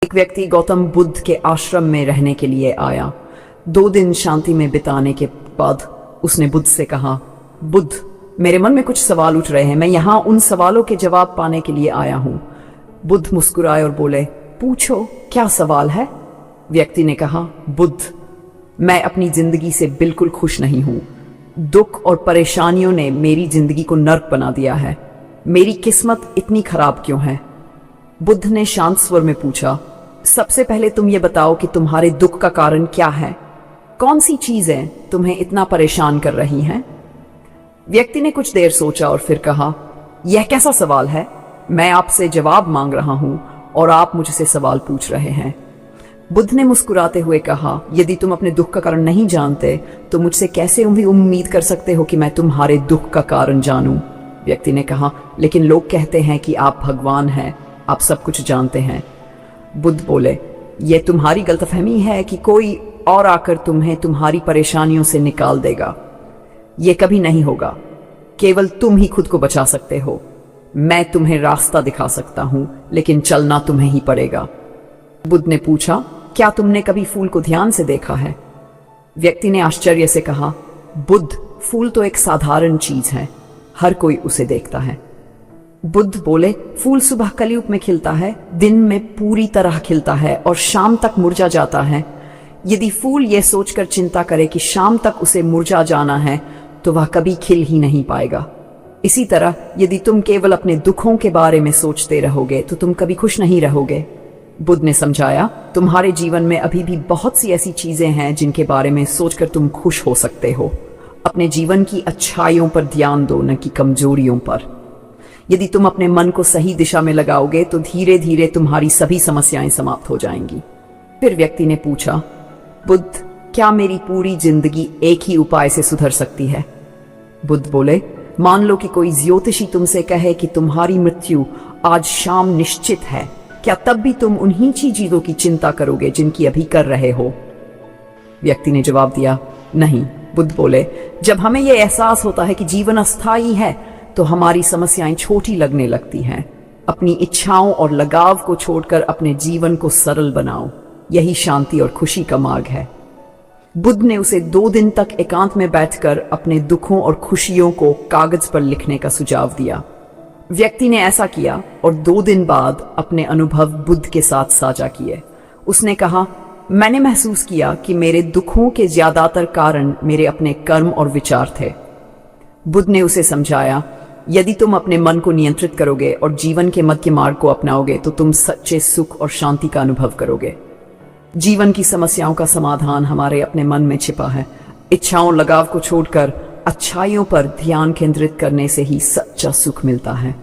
एक व्यक्ति गौतम बुद्ध के आश्रम में रहने के लिए आया। 2 दिन शांति में बिताने के बाद उसने बुद्ध से कहा, बुद्ध, मेरे मन में कुछ सवाल उठ रहे हैं, मैं यहाँ उन सवालों के जवाब पाने के लिए आया हूँ। बुद्ध मुस्कुराए और बोले, पूछो, क्या सवाल है? व्यक्ति ने कहा, बुद्ध, मैं अपनी जिंदगी से बिल्कुल खुश नहीं हूँ। दुख और परेशानियों ने मेरी जिंदगी को नर्क बना दिया है। मेरी किस्मत इतनी खराब क्यों है? बुद्ध ने शांत स्वर में पूछा, सबसे पहले तुम ये बताओ कि तुम्हारे दुख का कारण क्या है? कौन सी चीजें तुम्हें इतना परेशान कर रही हैं? व्यक्ति ने कुछ देर सोचा और फिर कहा, यह कैसा सवाल है? मैं आपसे जवाब मांग रहा हूं और आप मुझसे सवाल पूछ रहे हैं। बुद्ध ने मुस्कुराते हुए कहा, यदि तुम अपने दुख का कारण नहीं जानते तो मुझसे कैसे उम्मीद कर सकते हो कि मैं तुम्हारे दुख का कारण जानूं? व्यक्ति ने कहा, लेकिन लोग कहते हैं कि आप भगवान हैं, आप सब कुछ जानते हैं। बुद्ध बोले, यह तुम्हारी गलतफहमी है कि कोई और आकर तुम्हें तुम्हारी परेशानियों से निकाल देगा। यह कभी नहीं होगा। केवल तुम ही खुद को बचा सकते हो। मैं तुम्हें रास्ता दिखा सकता हूं, लेकिन चलना तुम्हें ही पड़ेगा। बुद्ध ने पूछा, क्या तुमने कभी फूल को ध्यान से देखा है? व्यक्ति ने आश्चर्य से कहा, बुद्ध, फूल तो एक साधारण चीज है, हर कोई उसे देखता है। बुद्ध बोले, फूल सुबह कलयुग में खिलता है, दिन में पूरी तरह खिलता है और शाम तक मुरझा जाता है। यदि फूल यह सोचकर चिंता करे कि शाम तक उसे मुरझा जाना है तो वह कभी खिल ही नहीं पाएगा। इसी तरह यदि तुम केवल अपने दुखों के बारे में सोचते रहोगे तो तुम कभी खुश नहीं रहोगे। बुद्ध ने समझाया, तुम्हारे जीवन में अभी भी बहुत सी ऐसी चीजें हैं जिनके बारे में सोचकर तुम खुश हो सकते हो। अपने जीवन की अच्छाइयों पर ध्यान दो, न कि कमजोरियों पर। यदि तुम अपने मन को सही दिशा में लगाओगे तो धीरे धीरे तुम्हारी सभी समस्याएं समाप्त हो जाएंगी। फिर व्यक्ति ने पूछा, बुद्ध, क्या मेरी पूरी जिंदगी एक ही उपाय से सुधर सकती है? बुद्ध बोले, मान लो कि कोई ज्योतिषी तुमसे कहे कि तुम्हारी मृत्यु आज शाम निश्चित है, क्या तब भी तुम उन्हीं चीजों की चिंता करोगे जिनकी अभी कर रहे हो? व्यक्ति ने जवाब दिया, नहीं। बुद्ध बोले, जब हमें यह एहसास होता है कि जीवन अस्थायी है तो हमारी समस्याएं छोटी लगने लगती हैं। अपनी इच्छाओं और लगाव को छोड़कर अपने जीवन को सरल बनाओ, यही शांति और खुशी का मार्ग है। बुद्ध ने उसे 2 दिन तक एकांत में बैठकर अपने दुखों और खुशियों को कागज पर लिखने का सुझाव दिया। व्यक्ति ने ऐसा किया और 2 दिन बाद अपने अनुभव बुद्ध के साथ साझा किए। उसने कहा, मैंने महसूस किया कि मेरे दुखों के ज्यादातर कारण मेरे अपने कर्म और विचार थे। बुद्ध ने उसे समझाया, यदि तुम अपने मन को नियंत्रित करोगे और जीवन के मध्य मार्ग को अपनाओगे तो तुम सच्चे सुख और शांति का अनुभव करोगे। जीवन की समस्याओं का समाधान हमारे अपने मन में छिपा है। इच्छाओं लगाव को छोड़कर अच्छाइयों पर ध्यान केंद्रित करने से ही सच्चा सुख मिलता है।